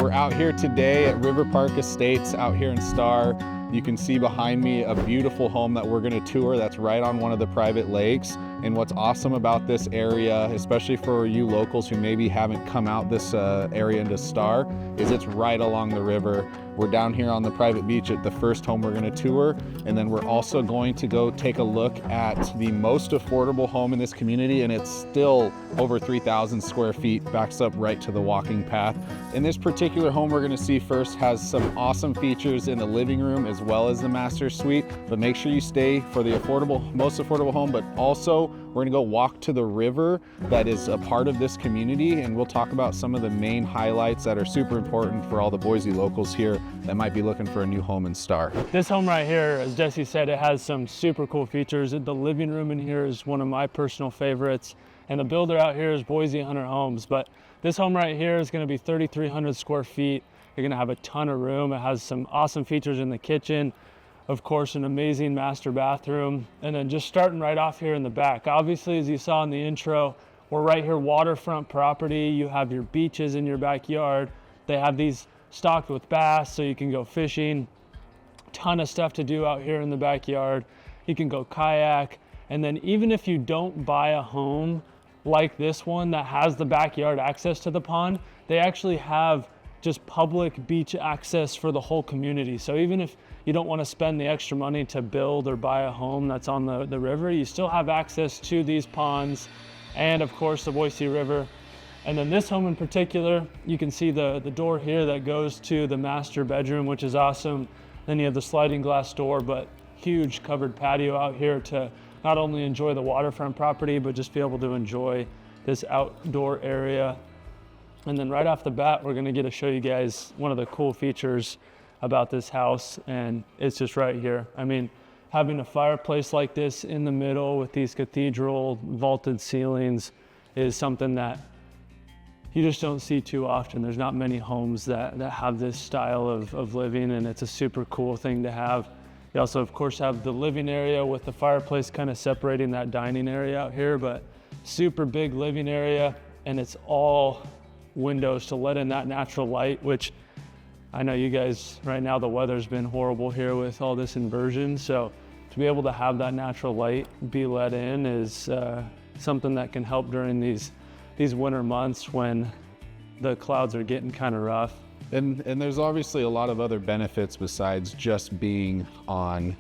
We're out here today at River Park Estates out here in Star. You can see behind me a beautiful home that we're going to tour that's right on one of the private lakes. And what's awesome about this area, especially for you locals who maybe haven't come out this area into Star, is it's right along the river. We're down here on the private beach at the first home we're going to tour, and then we're also going to go take a look at the most affordable home in this community, and it's still over 3,000 square feet, backs up right to the walking path. And this particular home we're going to see first has some awesome features in the living room as well as the master suite, but make sure you stay for the most affordable home. But also we're going to go walk to the river that is a part of this community, and we'll talk about some of the main highlights that are super important for all the Boise locals here that might be looking for a new home in Star. This home right here, as Jesse said, it has some super cool features. The living room in here is one of my personal favorites, and the builder out here is Boise Hunter Homes. But this home right here is going to be 3,300 square feet. You're going to have a ton of room. It has some awesome features in the kitchen, of course, an amazing master bathroom, and then just starting right off here in the back. Obviously, as you saw in the intro, we're right here, waterfront property. You have your beaches in your backyard. They have these stocked with bass, so you can go fishing. Ton of stuff to do out here in the backyard. You can go kayak, and then even if you don't buy a home like this one that has the backyard access to the pond, they actually have just public beach access for the whole community. So even if you don't want to spend the extra money to build or buy a home that's on the river, you still have access to these ponds and of course the Boise River. And then this home in particular, you can see the door here that goes to the master bedroom, which is awesome. Then you have the sliding glass door, but huge covered patio out here to not only enjoy the waterfront property, but just be able to enjoy this outdoor area. And then right off the bat, we're gonna get to show you guys one of the cool features about this house, and it's just right here. I mean, having a fireplace like this in the middle with these cathedral vaulted ceilings is something that you just don't see too often. There's not many homes that have this style of living, and it's a super cool thing to have. You also, of course, have the living area with the fireplace kind of separating that dining area out here, but super big living area, and it's all windows to let in that natural light, which I know you guys, right now the weather's been horrible here with all this inversion, so to be able to have that natural light be let in is something that can help during these winter months when the clouds are getting kind of rough. And there's obviously a lot of other benefits besides just being on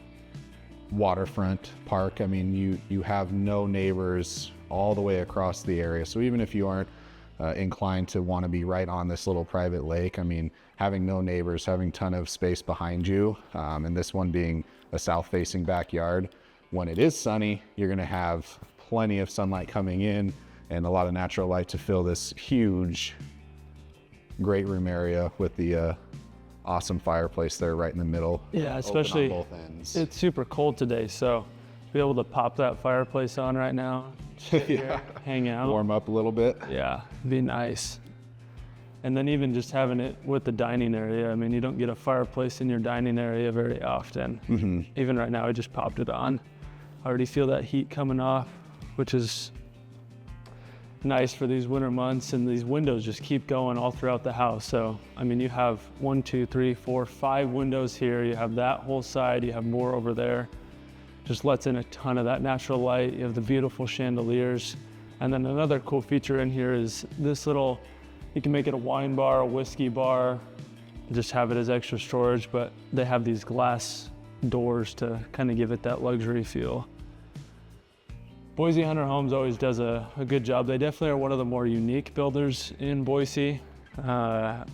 waterfront park. I mean, you have no neighbors all the way across the area. So even if you aren't inclined to want to be right on this little private lake, I mean, having no neighbors, having a ton of space behind you, and this one being a south-facing backyard, when it is sunny, you're going to have plenty of sunlight coming in and a lot of natural light to fill this huge great room area with the awesome fireplace there right in the middle. Yeah, especially on both ends. It's super cold today, so to be able to pop that fireplace on right now, sit here, hang out, warm up a little bit. Yeah, be nice. And then even just having it with the dining area, I mean, you don't get a fireplace in your dining area very often. Mm-hmm. Even right now, I just popped it on. I already feel that heat coming off, which is nice for these winter months, and these windows just keep going all throughout the house. So, I mean, you have 1, 2, 3, 4, 5 windows here. You have that whole side, you have more over there. Just lets in a ton of that natural light. You have the beautiful chandeliers. And then another cool feature in here is this little, you can make it a wine bar, a whiskey bar, just have it as extra storage, but they have these glass doors to kind of give it that luxury feel. Boise Hunter Homes always does a good job. They definitely are one of the more unique builders in Boise. And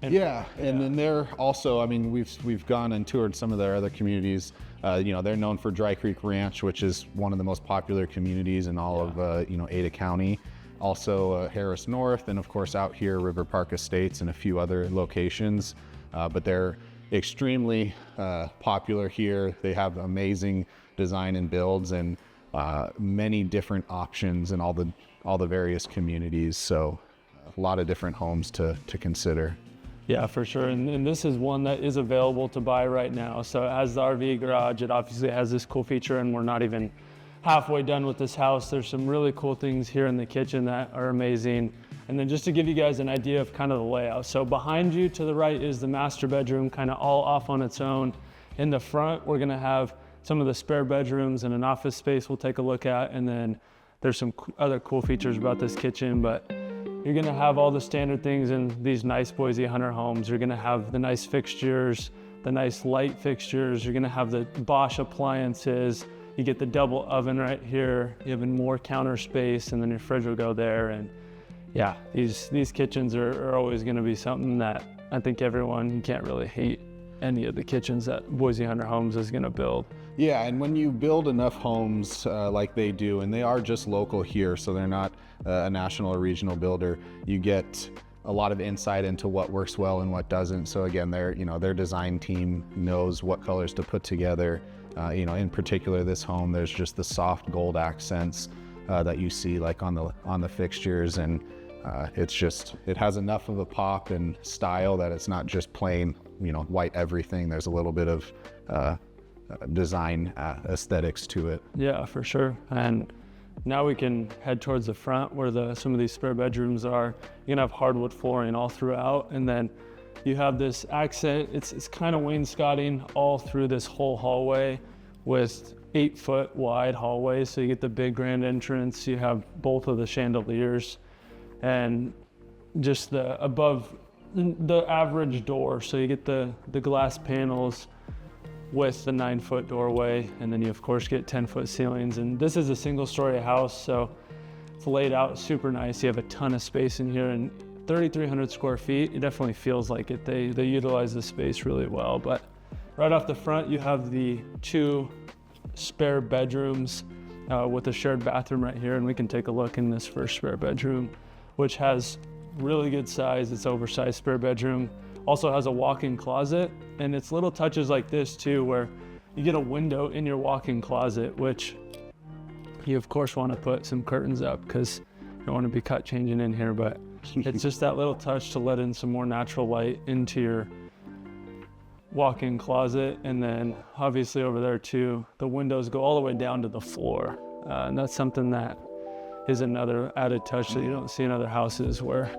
then they're also, I mean, we've gone and toured some of their other communities. You know, they're known for Dry Creek Ranch, which is one of the most popular communities in all of Ada County. Also Harris North, and of course out here River Park Estates and a few other locations. But they're extremely popular here. They have amazing design and builds, and many different options in all the various communities. So a lot of different homes to consider. Yeah, for sure. And this is one that is available to buy right now. So it has the RV garage. It obviously has this cool feature, and we're not even halfway done with this house. There's some really cool things here in the kitchen that are amazing. And then just to give you guys an idea of kind of the layout. So behind you to the right is the master bedroom, kind of all off on its own. In the front, we're gonna have some of the spare bedrooms and an office space we'll take a look at. And then there's some other cool features about this kitchen, but you're gonna have all the standard things in these nice Boise Hunter homes. You're gonna have the nice fixtures, the nice light fixtures. You're gonna have the Bosch appliances. You get the double oven right here. You have more counter space, and then your fridge will go there. And yeah, these kitchens are always gonna be something that I think everyone, you can't really hate any of the kitchens that Boise Hunter Homes is gonna build. Yeah, and when you build enough homes like they do, and they are just local here, so they're not a national or regional builder, you get a lot of insight into what works well and what doesn't. So again, their design team knows what colors to put together. In particular, this home, there's just the soft gold accents that you see like on the fixtures, and it has enough of a pop and style that it's not just plain white everything. There's a little bit of design aesthetics to it. Yeah, for sure. And now we can head towards the front where some of these spare bedrooms are. You're gonna have hardwood flooring all throughout, and then you have this accent. It's kind of wainscoting all through this whole hallway with 8-foot wide hallways. So you get the big grand entrance. You have both of the chandeliers, and just above the average door. So you get the glass panels with the 9-foot doorway, and then you of course get 10-foot ceilings. And this is a single-story house, so it's laid out super nice. You have a ton of space in here, and 3,300 square feet. It definitely feels like it. They utilize the space really well. But right off the front, you have the 2 spare bedrooms with a shared bathroom right here, and we can take a look in this first spare bedroom, which has really good size. It's oversized spare bedroom. Also has a walk-in closet, and it's little touches like this too, where you get a window in your walk-in closet, which you of course want to put some curtains up because you don't want to be caught changing in here, but it's just that little touch to let in some more natural light into your walk-in closet. And then obviously over there too, the windows go all the way down to the floor. And that's something that is another added touch that you don't see in other houses, where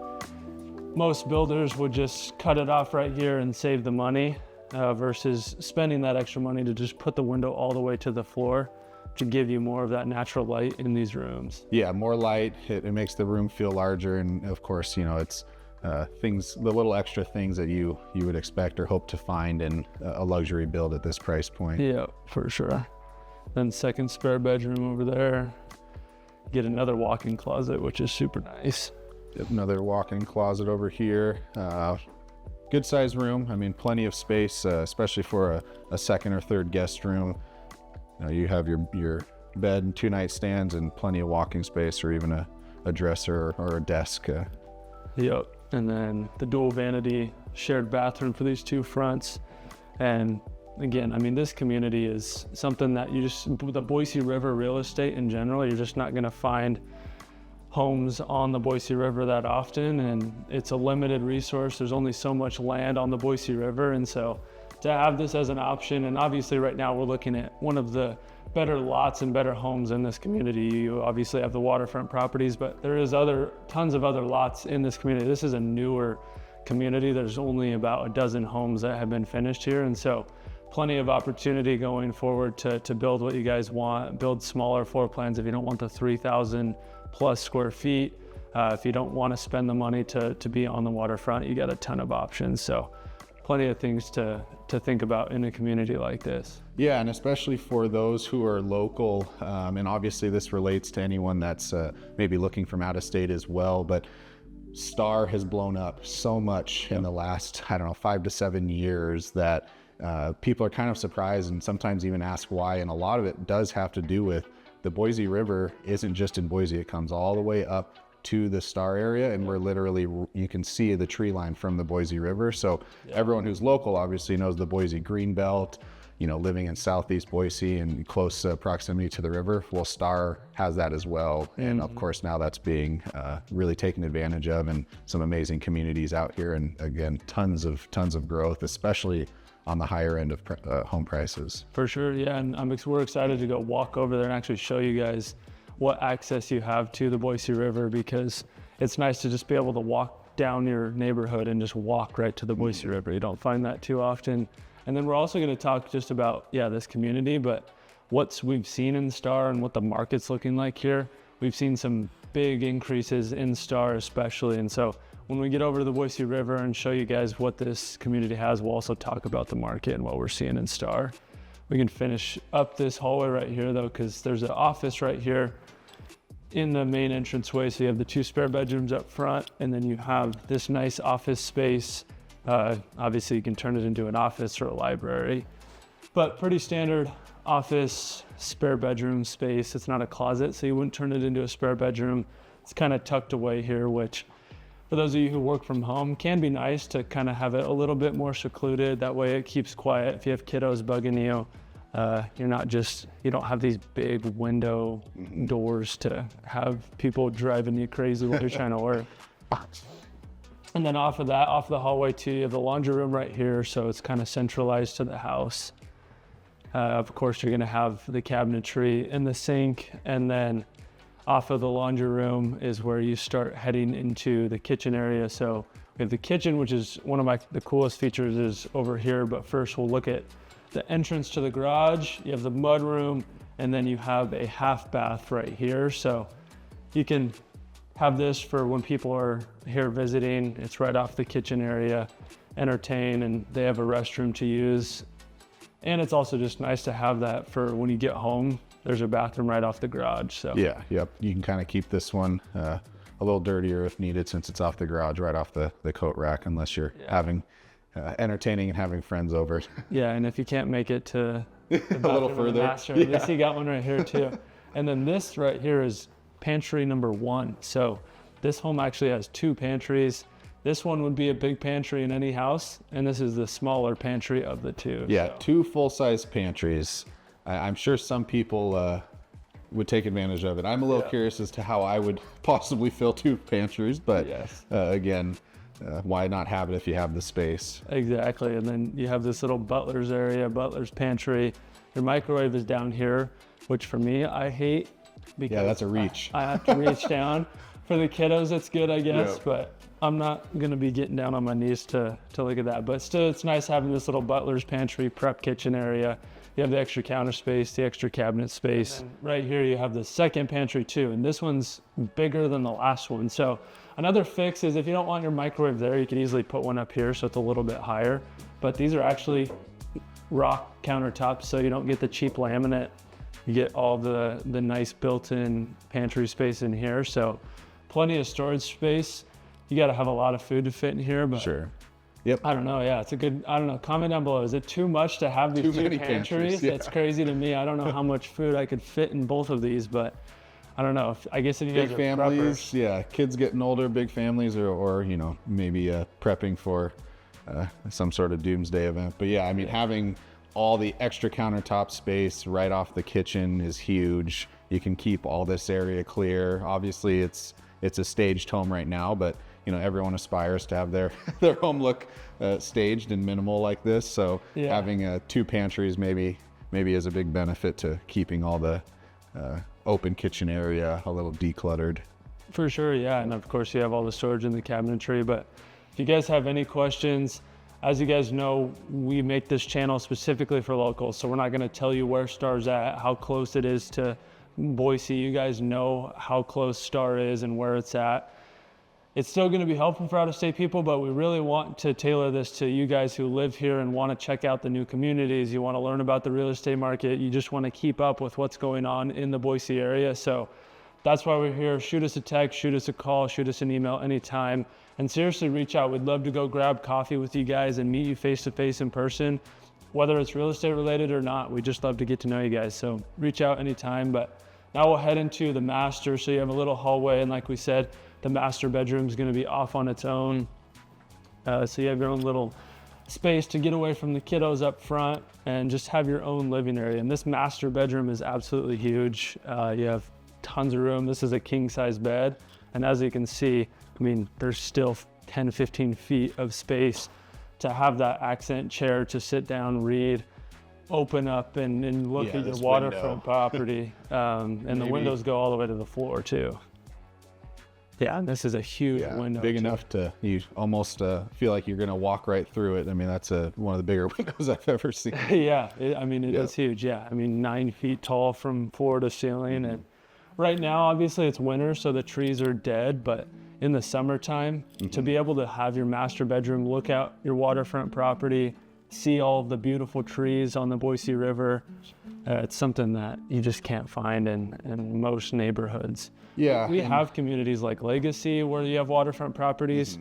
most builders would just cut it off right here and save the money versus spending that extra money to just put the window all the way to the floor to give you more of that natural light in these rooms. Yeah, more light. It makes the room feel larger, and of course, it's the little extra things that you would expect or hope to find in a luxury build at this price point. Yeah, for sure. Then second spare bedroom over there, get another walk-in closet, which is super nice. Another walk-in closet over here. Good sized room. I mean, plenty of space, especially for a second or third guest room. You have your bed and 2 nightstands and plenty of walking space, or even a dresser or a desk. Yep. And then the dual vanity shared bathroom for these 2 fronts. And again, I mean, this community is something that the Boise River real estate in general, you're just not gonna find homes on the Boise River that often, and it's a limited resource. There's only so much land on the Boise River, and so to have this as an option, and obviously right now we're looking at one of the better lots and better homes in this community. You obviously have the waterfront properties, but there is tons of other lots in this community. This is a newer community. There's only about a dozen homes that have been finished here, and so plenty of opportunity going forward to build what you guys want, build smaller floor plans if you don't want the 3,000 plus square feet. If you don't want to spend the money to be on the waterfront, you got a ton of options. So plenty of things to think about in a community like this. Yeah, and especially for those who are local, and obviously this relates to anyone that's maybe looking from out of state as well, but Star has blown up so much in the last, 5 to 7 years that people are kind of surprised and sometimes even ask why, and a lot of it does have to do with the Boise River isn't just in Boise. It comes all the way up to the Star area, and we're literally, you can see the tree line from the Boise River. So everyone who's local obviously knows the Boise Greenbelt, living in southeast Boise and close proximity to the river. Well, Star has that as well. And of course now that's being really taken advantage of, and some amazing communities out here. And again, tons of growth, especially on the higher end of home prices. For sure, yeah, and we're excited to go walk over there and actually show you guys what access you have to the Boise River, because it's nice to just be able to walk down your neighborhood and just walk right to the Boise River. You don't find that too often. And then we're also going to talk just about, this community, but what we've seen in Star and what the market's looking like here. We've seen some big increases in Star especially. And so when we get over to the Boise River and show you guys what this community has, we'll also talk about the market and what we're seeing in Star. We can finish up this hallway right here though, because there's an office right here in the main entranceway. So you have the 2 spare bedrooms up front, and then you have this nice office space. Obviously you can turn it into an office or a library, but pretty standard office spare bedroom space. It's not a closet, so you wouldn't turn it into a spare bedroom. It's kind of tucked away here, which for those of you who work from home can be nice to kind of have it a little bit more secluded. That way it keeps quiet. If you have kiddos bugging you, you don't have these big window doors to have people driving you crazy while you're trying to work. And then off of the hallway too, you have the laundry room right here, so it's kind of centralized to the house. Of course, you're gonna have the cabinetry and the sink, and then off of the laundry room is where you start heading into the kitchen area. So we have the kitchen, which is one of the coolest features is over here, but first we'll look at the entrance to the garage. You have the mud room, and then you have a half bath right here. So you can have this for when people are here visiting. It's right off the kitchen area, entertain, and they have a restroom to use. And it's also just nice to have that for when you get home. There's a bathroom right off the garage. So yeah, yep. You can kind of keep this one a little dirtier if needed, since it's off the garage, right off the coat rack, unless you're having entertaining and having friends over. Yeah, and if you can't make it to the a little further, master, at least you got one right here too. And then this right here is pantry number 1. So this home actually has 2 pantries. This one would be a big pantry in any house, and this is the smaller pantry of the 2. Yeah, so 2 full-size pantries. I'm sure some people would take advantage of it. I'm a little curious as to how I would possibly fill 2 pantries, but again, why not have it if you have the space? Exactly. And then you have this little butler's area, butler's pantry. Your microwave is down here, which for me, I hate, because that's a reach. I have to reach down. For the kiddos, it's good, I guess, but I'm not gonna be getting down on my knees to look at that. But still, it's nice having this little butler's pantry, prep kitchen area. You have the extra counter space, the extra cabinet space. Right here, you have the second pantry too, and this one's bigger than the last one. So another fix is if you don't want your microwave there, you could easily put one up here so it's a little bit higher. But these are actually rock countertops, so you don't get the cheap laminate. You get all the nice built-in pantry space in here. So plenty of storage space. You got to have a lot of food to fit in here, but sure. Yep. I don't know. Yeah, it's a good, I don't know. Comment down below. Is it too much to have these 2 pantries? Yeah. It's crazy to me. I don't know how much food I could fit in both of these, but I don't know. I guess if you guys big are families, preppers. Kids getting older, big families, or maybe prepping for some sort of doomsday event. But yeah, I mean, having all the extra countertop space right off the kitchen is huge. You can keep all this area clear. Obviously, it's a staged home right now, but everyone aspires to have their home look staged and minimal like this. So having 2 pantries maybe is a big benefit to keeping all the open kitchen area a little decluttered. For sure, yeah. And of course you have all the storage in the cabinetry. But if you guys have any questions, as you guys know, we make this channel specifically for locals. So we're not going to tell you where Star's at, how close it is to Boise. You guys know how close Star is and where it's at. It's still going to be helpful for out-of-state people, but we really want to tailor this to you guys who live here and want to check out the new communities. You want to learn about the real estate market. You just want to keep up with what's going on in the Boise area. So that's why we're here. Shoot us a text, shoot us a call, shoot us an email anytime. And seriously, reach out. We'd love to go grab coffee with you guys and meet you face-to-face in person, whether it's real estate related or not. We just love to get to know you guys. So reach out anytime. But now we'll head into the master. So you have a little hallway, and like we said, the master bedroom is going to be off on its own. So you have your own little space to get away from the kiddos up front and just have your own living area. And this master bedroom is absolutely huge. You have tons of room. This is a king size bed. And as you can see, I mean, there's still 10, 15 feet of space to have that accent chair to sit down, read, open up and look at your waterfront property. And the windows go all the way to the floor too. Yeah, and this is a huge window. Big too. enough to you almost feel like you're going to walk right through it. I mean, that's one of the bigger windows I've ever seen. Yeah, it's huge. Yeah, I mean, 9 feet tall from floor to ceiling. And right now, obviously, it's winter, so the trees are dead. But in the summertime, to be able to have your master bedroom look out your waterfront property, see all of the beautiful trees on the Boise River, it's something that you just can't find in most neighborhoods. Yeah, we have communities like Legacy where you have waterfront properties,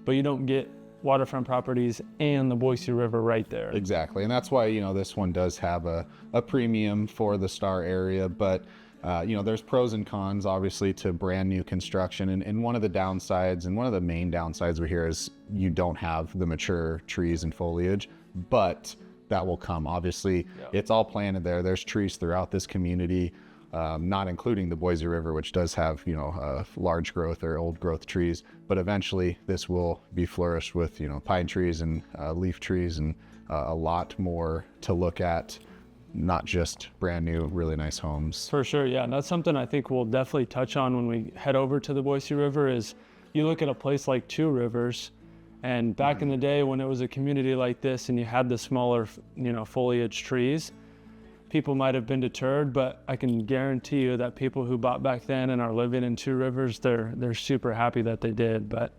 but you don't get waterfront properties and the Boise River right there. Exactly, and that's why this one does have a premium for the Star area. But there's pros and cons, obviously, to brand new construction. And one of the downsides, and one of the main downsides we hear, is you don't have the mature trees and foliage, but that will come. Obviously, it's all planted there. There's trees throughout this community, not including the Boise River, which does have, large growth or old growth trees. But eventually this will be flourished with, pine trees and leaf trees and a lot more to look at. Not just brand new, really nice homes. For sure, yeah. And that's something I think we'll definitely touch on when we head over to the Boise River. Is you look at a place like Two Rivers, and back in the day when it was a community like this and you had the smaller, foliage trees, people might have been deterred, but I can guarantee you that people who bought back then and are living in Two Rivers, they're super happy that they did. But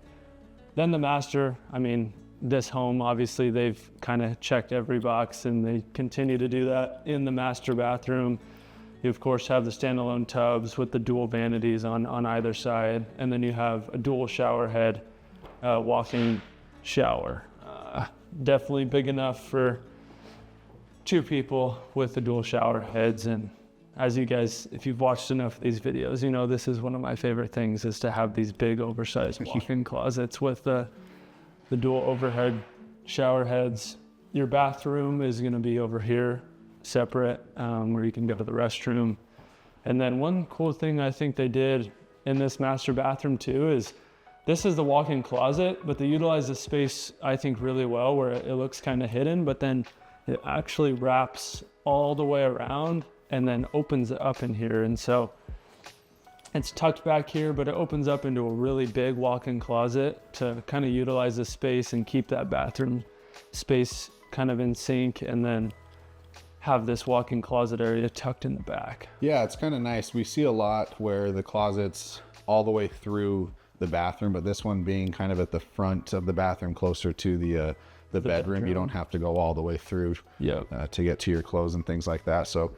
then the master, this home, obviously they've kind of checked every box, and they continue to do that in the master bathroom. You of course have the standalone tubs with the dual vanities on either side, and then you have a dual shower head, walk-in shower. Definitely big enough for 2 people with the dual shower heads. And as you guys, if you've watched enough of these videos, this is one of my favorite things, is to have these big oversized walk-in closets with the dual overhead shower heads. Your bathroom is going to be over here, separate, where you can go to the restroom. And then one cool thing I think they did in this master bathroom too is this is the walk-in closet, but they utilize the space, I think, really well, where it looks kind of hidden, but then it actually wraps all the way around and then opens up in here. And so it's tucked back here, but it opens up into a really big walk-in closet to kind of utilize the space and keep that bathroom space kind of in sync, and then have this walk-in closet area tucked in the back. Yeah, it's kind of nice. We see a lot where the closet's all the way through the bathroom, but this one being kind of at the front of the bathroom, closer to the bedroom, you don't have to go all the way through to get to your clothes and things like that. So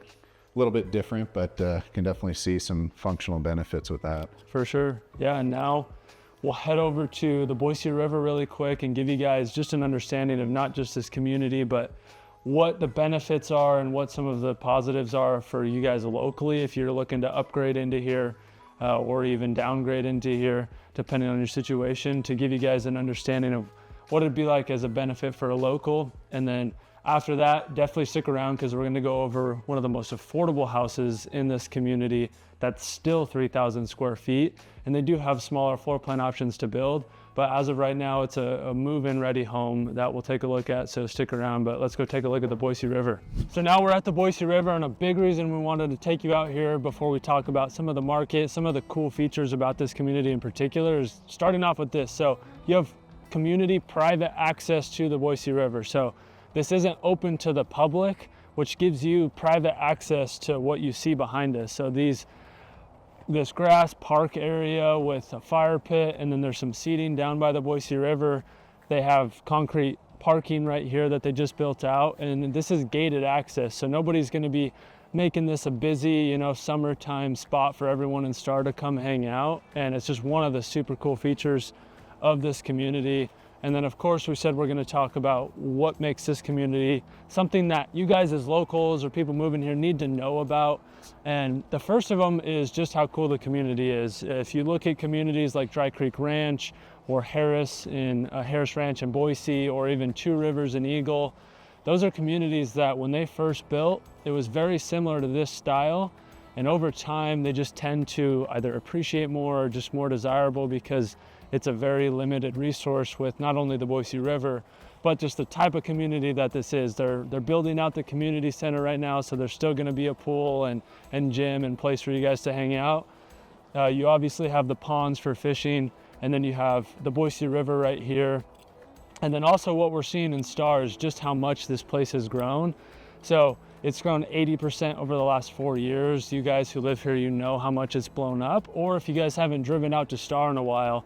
a little bit different, but can definitely see some functional benefits with that. For sure. Yeah, and now we'll head over to the Boise River really quick and give you guys just an understanding of not just this community, but what the benefits are and what some of the positives are for you guys locally if you're looking to upgrade into here, or even downgrade into here, depending on your situation, to give you guys an understanding of what it'd be like as a benefit for a local. And then after that, definitely stick around, because we're going to go over one of the most affordable houses in this community that's still 3,000 square feet. And they do have smaller floor plan options to build, but as of right now, it's a move-in ready home that we'll take a look at, so stick around. But let's go take a look at the Boise River. So now we're at the Boise River, and a big reason we wanted to take you out here before we talk about some of the market, some of the cool features about this community in particular, is starting off with this. So you have community private access to the Boise River. So this isn't open to the public, which gives you private access to what you see behind us. So this grass park area with a fire pit, and then there's some seating down by the Boise River. They have concrete parking right here that they just built out, and this is gated access. So nobody's going to be making this a busy, summertime spot for everyone in Star to come hang out. And it's just one of the super cool features of this community. And then of course we said we're going to talk about what makes this community something that you guys as locals or people moving here need to know about. And the first of them is just how cool the community is. If you look at communities like Dry Creek Ranch or Harris Ranch in Boise, or even Two Rivers in Eagle, those are communities that when they first built, it was very similar to this style. And over time, they just tend to either appreciate more or just more desirable, because it's a very limited resource with not only the Boise River, but just the type of community that this is. They're building out the community center right now, so there's still gonna be a pool and gym and place for you guys to hang out. You obviously have the ponds for fishing, and then you have the Boise River right here. And then also what we're seeing in Star is just how much this place has grown. So it's grown 80% over the last 4 years. You guys who live here, you know how much it's blown up. Or if you guys haven't driven out to Star in a while,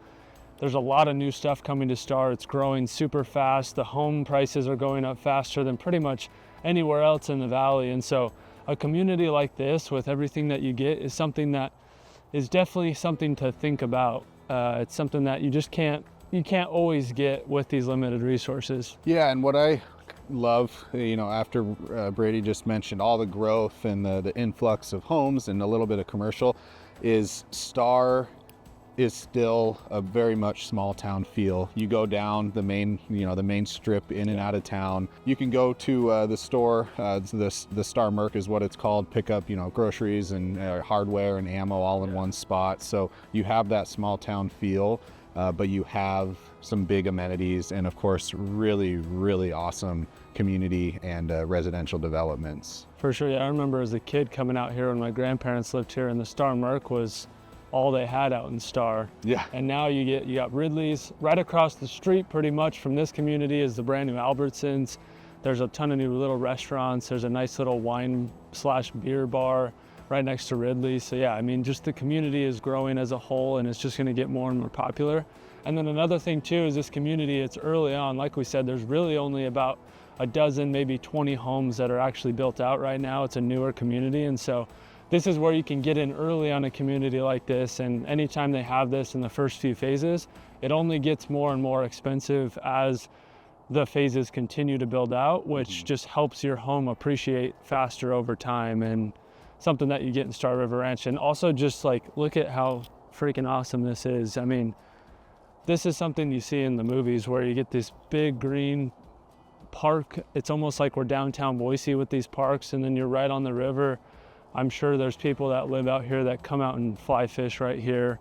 there's a lot of new stuff coming to Star. It's growing super fast. The home prices are going up faster than pretty much anywhere else in the valley. And so a community like this with everything that you get is something that is definitely something to think about. It's something that you can't always get with these limited resources. Yeah, and what I love, after Brady just mentioned all the growth and the influx of homes and a little bit of commercial, is Star is still a very much small town feel. You go down the main strip in and out of town. You can go to the store, the Star Merc is what it's called, pick up groceries and hardware and ammo all in one spot. So you have that small town feel. But you have some big amenities and of course really, really awesome community and residential developments. For sure, yeah. I remember as a kid coming out here when my grandparents lived here, and the Star Merc was all they had out in Star. Yeah. And now you got Ridley's right across the street pretty much from this community is the brand new Albertsons. There's a ton of new little restaurants. There's a nice little wine/beer bar right next to Ridley's. So yeah, I mean, just the community is growing as a whole, and it's just going to get more and more popular. And then another thing too is this community, it's early on. Like we said, there's really only about a dozen, maybe 20 homes that are actually built out right now. It's a newer community. And so this is where you can get in early on a community like this. And anytime they have this in the first few phases, it only gets more and more expensive as the phases continue to build out, which just helps your home appreciate faster over time, and something that you get in Star River Ranch. And also just like, look at how freaking awesome this is. I mean, this is something you see in the movies where you get this big green park. It's almost like we're downtown Boise with these parks, and then you're right on the river. I'm sure there's people that live out here that come out and fly fish right here.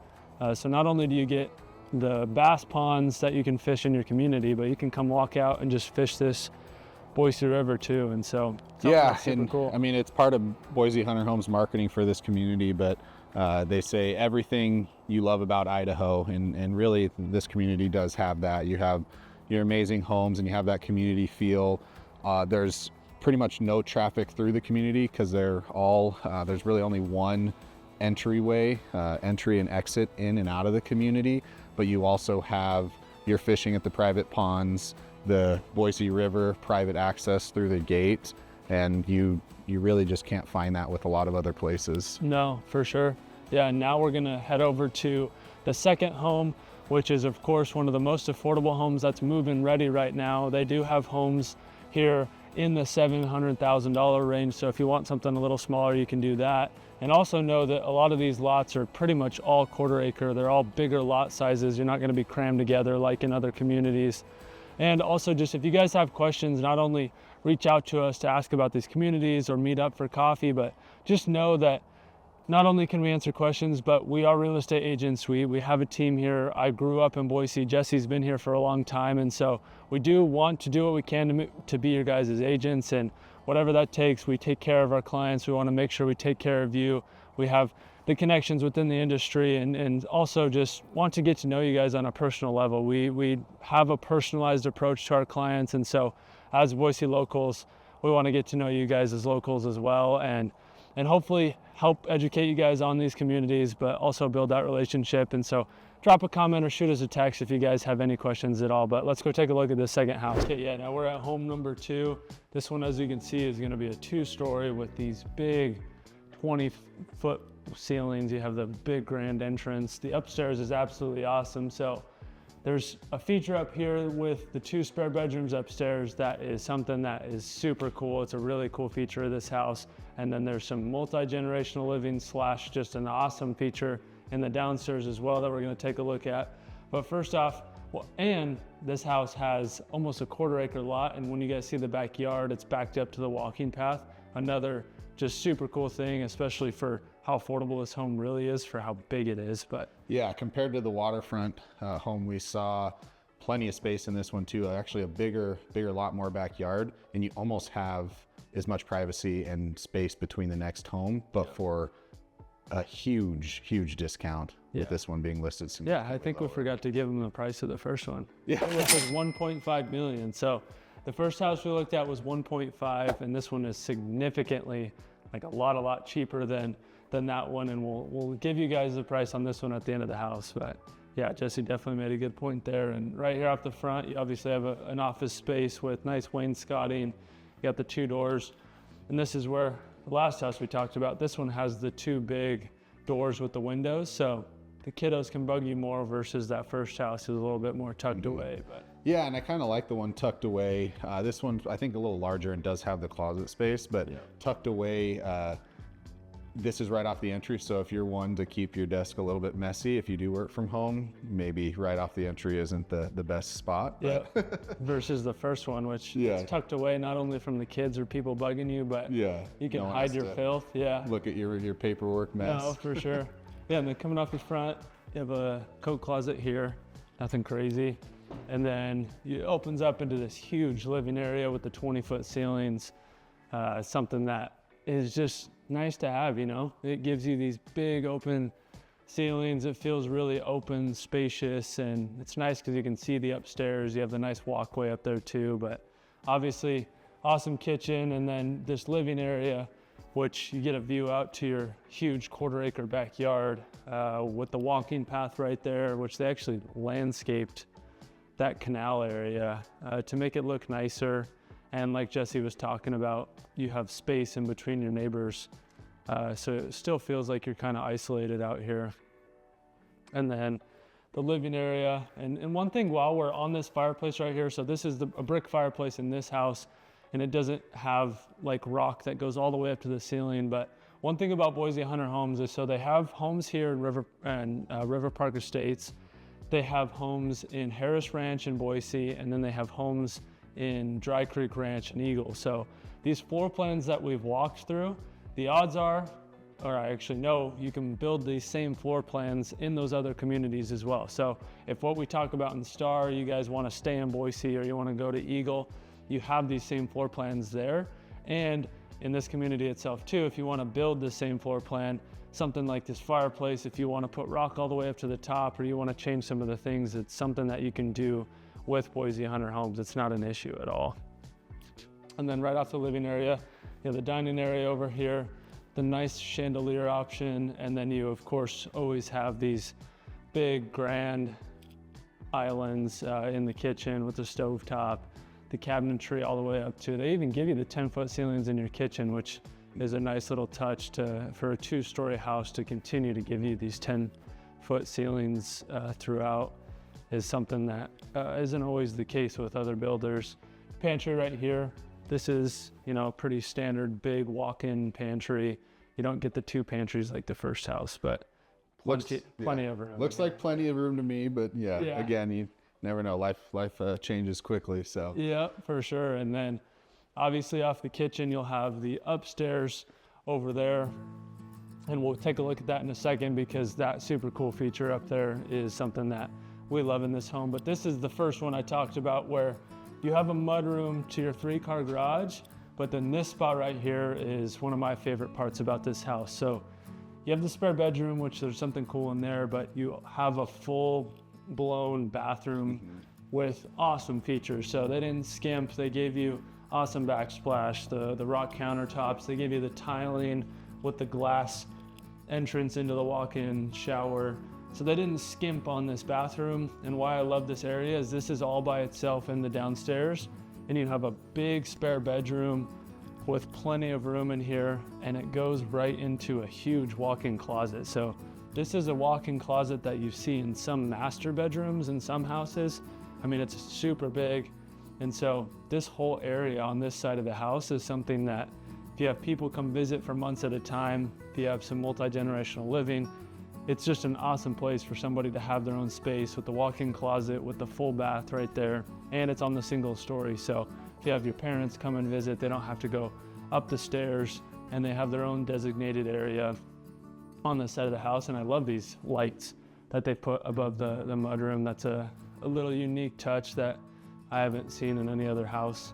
So not only do you get the bass ponds that you can fish in your community, but you can come walk out and just fish this Boise River too. And so yeah, super cool. I mean, it's part of Boise Hunter Homes marketing for this community, but they say everything you love about Idaho, and really this community does have that. You have your amazing homes and you have that community feel. There's pretty much no traffic through the community because they're all, there's really only one entryway, entry and exit in and out of the community, but you also have your fishing at the private ponds, the Boise River, private access through the gate, and you really just can't find that with a lot of other places. No, for sure. Yeah, and now we're gonna head over to the second home, which is of course one of the most affordable homes that's move-in ready right now. They do have homes here in the $700,000 range, so if you want something a little smaller, you can do that. And also know that a lot of these lots are pretty much all quarter acre. They're all bigger lot sizes. You're not gonna be crammed together like in other communities. And also just if you guys have questions, not only reach out to us to ask about these communities or meet up for coffee, but just know that not only can we answer questions, but we are real estate agents. We have a team here. I grew up in Boise. Jesse's been here for a long time. And so we do want to do what we can to be your guys' agents, and whatever that takes, we take care of our clients. We want to make sure we take care of you. We have the connections within the industry, and also just want to get to know you guys on a personal level. We have a personalized approach to our clients. And so as Boise locals, we want to get to know you guys as locals as well, and hopefully help educate you guys on these communities, but also build that relationship. And so drop a comment or shoot us a text if you guys have any questions at all. But let's go take a look at this second house. Okay, yeah, now we're at home number 2. This one, as you can see, is gonna be a 2-story with these big 20-foot ceilings. You have the big grand entrance. The upstairs is absolutely awesome. So there's a feature up here with the 2 spare bedrooms upstairs that is something that is super cool. It's a really cool feature of this house. And then there's some multi-generational living / just an awesome feature in the downstairs as well that we're gonna take a look at. But first off, and this house has almost a quarter acre lot, and when you guys see the backyard, it's backed up to the walking path. Another just super cool thing, especially for how affordable this home really is for how big it is. But yeah, compared to the waterfront home we saw, plenty of space in this one too. Actually a bigger lot, more backyard, and you almost have as much privacy and space between the next home, but for a huge discount with this one being listed. Yeah, I think we forgot to give them the price of the first one. Yeah. Which was 1.5 million. So the first house we looked at was 1.5, and this one is significantly, like a lot cheaper than that one. And we'll give you guys the price on this one at the end of the house. But yeah, Jesse definitely made a good point there. And right here off the front, you obviously have an office space with nice wainscoting. You got the 2 doors. And this is where the last house we talked about, this one has the 2 big doors with the windows. So the kiddos can bug you more versus that first house is a little bit more tucked away. But yeah, and I kind of like the one tucked away. This one, I think, a little larger and does have the closet space, but tucked away, this is right off the entry. So if you're one to keep your desk a little bit messy, if you do work from home, maybe right off the entry isn't the best spot. Yeah, versus the first one, which is tucked away not only from the kids or people bugging you, but you can hide your filth. Yeah, look at your paperwork mess. No, for sure. Yeah, and then coming off the front, you have a coat closet here, nothing crazy. And then it opens up into this huge living area with the 20-foot ceilings, something that is just nice to have, you know? It gives you these big open ceilings. It feels really open, spacious, and it's nice because you can see the upstairs. You have the nice walkway up there too, but obviously awesome kitchen, and then this living area, which you get a view out to your huge 1/4-acre backyard with the walking path right there, which they actually landscaped that canal area to make it look nicer. And like Jesse was talking about, you have space in between your neighbors. So it still feels like you're kind of isolated out here. And then the living area. And one thing while we're on this fireplace right here, so this is a brick fireplace in this house, and it doesn't have like rock that goes all the way up to the ceiling. But one thing about Boise Hunter Homes is, so they have homes here in River Park Estates. They have homes in Harris Ranch in Boise, and then they have homes in Dry Creek Ranch and Eagle. So these floor plans that we've walked through, the odds are, or I actually know, you can build these same floor plans in those other communities as well. So if what we talk about in Star, you guys want to stay in Boise or you want to go to Eagle, you have these same floor plans there. And in this community itself too, if you want to build the same floor plan, something like this fireplace, if you want to put rock all the way up to the top, or you want to change some of the things, it's something that you can do with Boise Hunter Homes. It's not an issue at all. And then right off the living area, you have the dining area over here, the nice chandelier option, and then you of course always have these big grand islands in the kitchen with the stovetop, the cabinetry all the way up to, they even give you the 10-foot ceilings in your kitchen, which is a nice little touch for a 2-story house to continue to give you these 10-foot ceilings throughout, is something that isn't always the case with other builders. Pantry right here. This is, you know, pretty standard big walk-in pantry. You don't get the 2 pantries like the first house, but plenty of room. Looks like plenty of room to me, but yeah. Again, you never know. Life changes quickly, so. Yeah, for sure. And then obviously off the kitchen, you'll have the upstairs over there. And we'll take a look at that in a second, because that super cool feature up there is something that we love in this home. But this is the first one I talked about, where you have a mudroom to your 3-car garage, but then this spot right here is one of my favorite parts about this house. So you have the spare bedroom, which there's something cool in there, but you have a full-blown bathroom with awesome features. So they didn't skimp. They gave you awesome backsplash, the rock countertops. They gave you the tiling with the glass entrance into the walk-in shower. So they didn't skimp on this bathroom. And why I love this area is this is all by itself in the downstairs, and you have a big spare bedroom with plenty of room in here, and it goes right into a huge walk-in closet. So this is a walk-in closet that you see in some master bedrooms in some houses. I mean, it's super big. And so this whole area on this side of the house is something that if you have people come visit for months at a time, if you have some multi-generational living, it's just an awesome place for somebody to have their own space with the walk-in closet, with the full bath right there, and it's on the single story. So if you have your parents come and visit, they don't have to go up the stairs, and they have their own designated area on the side of the house. And I love these lights that they put above the mudroom. That's a little unique touch that I haven't seen in any other house.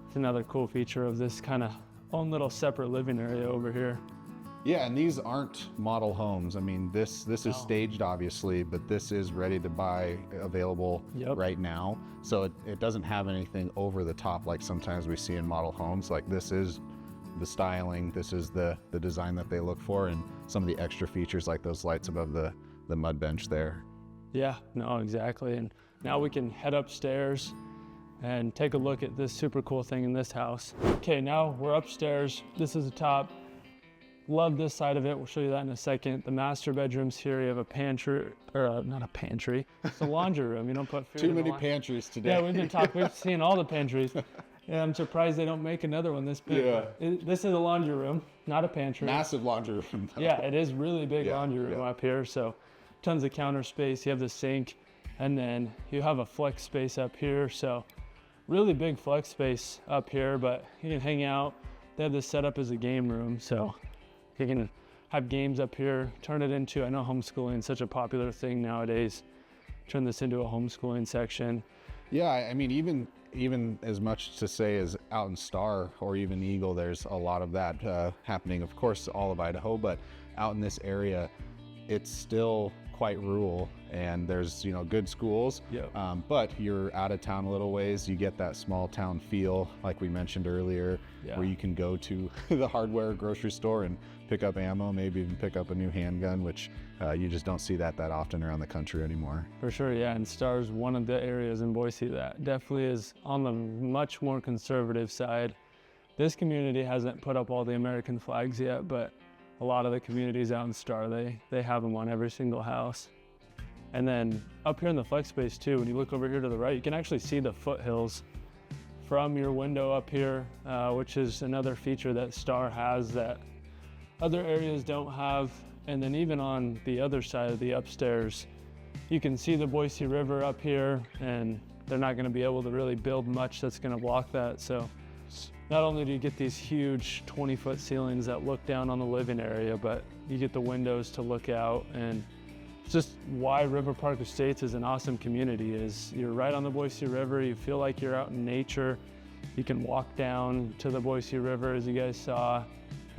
It's another cool feature of this kind of own little separate living area over here. Yeah, and these aren't model homes. I mean, this is No. staged, obviously, but this is ready to buy, available right now. So it doesn't have anything over the top like sometimes we see in model homes. Like, this is the styling, this is the design that they look for, and some of the extra features like those lights above the mud bench there. Yeah, no, exactly. And now we can head upstairs and take a look at this super cool thing in this house. Okay, now we're upstairs. This is the top. Love this side of it. We'll show you that in a second. The master bedrooms here, you have a pantry, or not a pantry, it's a laundry room. You don't put food Too in the many pantries today. Yeah, we've seen all the pantries. Yeah, I'm surprised they don't make another one this big. Yeah. This is a laundry room, not a pantry. Massive laundry room, though. Yeah, it is really big Yeah, laundry room up here. So tons of counter space. You have the sink, and then you have a flex space up here. So really big flex space up here, but you can hang out. They have this set up as a game room. So you can have games up here, turn it into, I know homeschooling is such a popular thing nowadays. Turn this into a homeschooling section. Yeah, I mean, even as much to say as out in Star or even Eagle, there's a lot of that happening. Of course, all of Idaho, but out in this area, it's still quite rural, and there's, you know, good schools. Yep. But you're out of town a little ways. You get that small town feel, like we mentioned earlier, where you can go to the hardware grocery store and pick up ammo, maybe even pick up a new handgun, which you just don't see that often around the country anymore. For sure, yeah, and Star's one of the areas in Boise that definitely is on the much more conservative side. This community hasn't put up all the American flags yet, but a lot of the communities out in Star, they have them on every single house. And then up here in the flex space too, when you look over here to the right, you can actually see the foothills from your window up here, which is another feature that Star has that other areas don't have. And then even on the other side of the upstairs, you can see the Boise River up here, and they're not gonna be able to really build much that's gonna block that. So not only do you get these huge 20-foot ceilings that look down on the living area, but you get the windows to look out. And it's just why River Park Estates is an awesome community. Is you're right on the Boise River, you feel like you're out in nature. You can walk down to the Boise River, as you guys saw.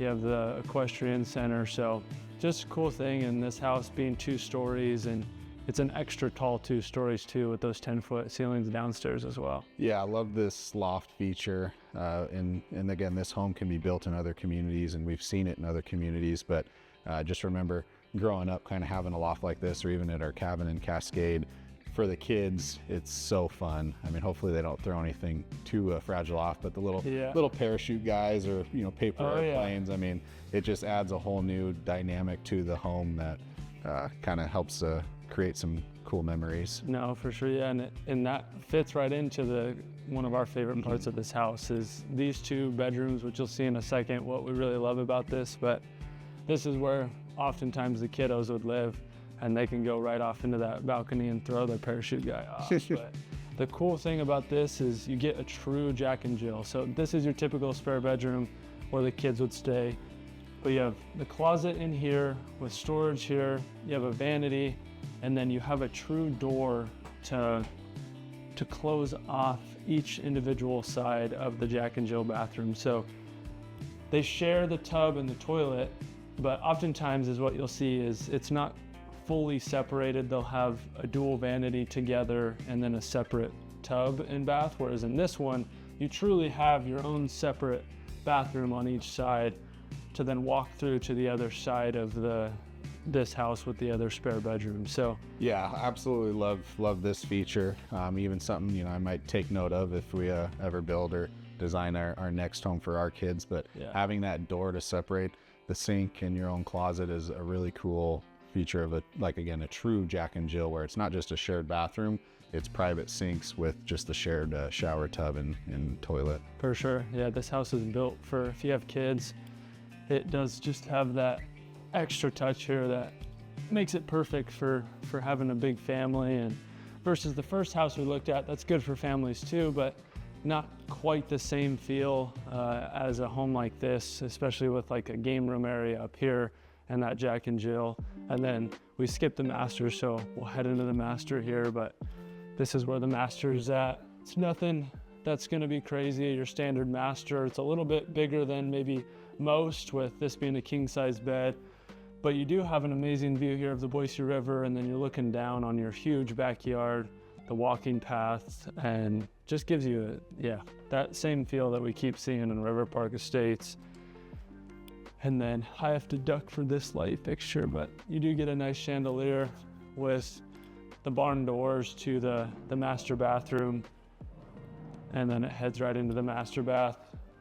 You have the equestrian center, so just a cool thing. In this house being 2 stories, and it's an extra tall 2 stories too, with those 10-foot ceilings downstairs as well. Yeah, I love this loft feature. And again, this home can be built in other communities, and we've seen it in other communities, but just remember growing up kind of having a loft like this, or even at our cabin in Cascade, for the kids, it's so fun. I mean, hopefully they don't throw anything too fragile off, but the little parachute guys, or, you know, paper airplanes. I mean, it just adds a whole new dynamic to the home that kind of helps create some cool memories. No, for sure, yeah, and that fits right into one of our favorite parts of this house is these 2 bedrooms, which you'll see in a second what we really love about this. But this is where oftentimes the kiddos would live, and they can go right off into that balcony and throw their parachute guy off. But the cool thing about this is you get a true Jack and Jill. So this is your typical spare bedroom where the kids would stay, but you have the closet in here with storage here, you have a vanity, and then you have a true door to close off each individual side of the Jack and Jill bathroom. So they share the tub and the toilet, but oftentimes is what you'll see is it's not fully separated. They'll have a dual vanity together and then a separate tub and bath, whereas in this one, you truly have your own separate bathroom on each side to then walk through to the other side of this house with the other spare bedroom. So yeah, absolutely love this feature. Even something, you know, I might take note of if we ever build or design our next home for our kids. But having that door to separate the sink and your own closet is a really cool feature of a true Jack and Jill, where it's not just a shared bathroom, it's private sinks with just the shared shower tub and toilet. For sure, yeah, this house is built for if you have kids. It does just have that extra touch here that makes it perfect for having a big family. And versus the first house we looked at, that's good for families too, but not quite the same feel as a home like this, especially with like a game room area up here and that Jack and Jill. And then we skipped the master, so we'll head into the master here, but this is where the master is at. It's nothing that's going to be crazy. Your standard master, it's a little bit bigger than maybe most, with this being a king size bed. But you do have an amazing view here of the Boise River, and then you're looking down on your huge backyard, the walking paths, and just gives you that same feel that we keep seeing in River Park Estates. And then I have to duck for this light fixture, but you do get a nice chandelier with the barn doors to the master bathroom, and then it heads right into the master bath,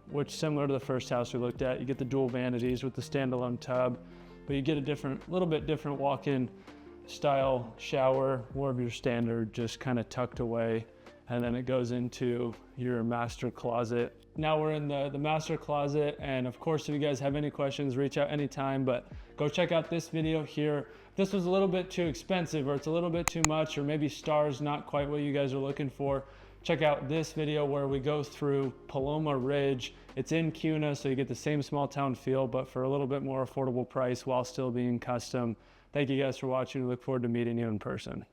which, similar to the first house we looked at, you get the dual vanities with the standalone tub, but you get a little bit different walk-in style shower, more of your standard, just kind of tucked away. And then it goes into your master closet. Now we're in the master closet, and of course, if you guys have any questions, reach out anytime, but go check out this video here. If this was a little bit too expensive, or it's a little bit too much, or maybe Star's not quite what you guys are looking for, check out this video where we go through Paloma Ridge. It's in Kuna, so you get the same small town feel, but for a little bit more affordable price while still being custom. Thank you guys for watching. We look forward to meeting you in person.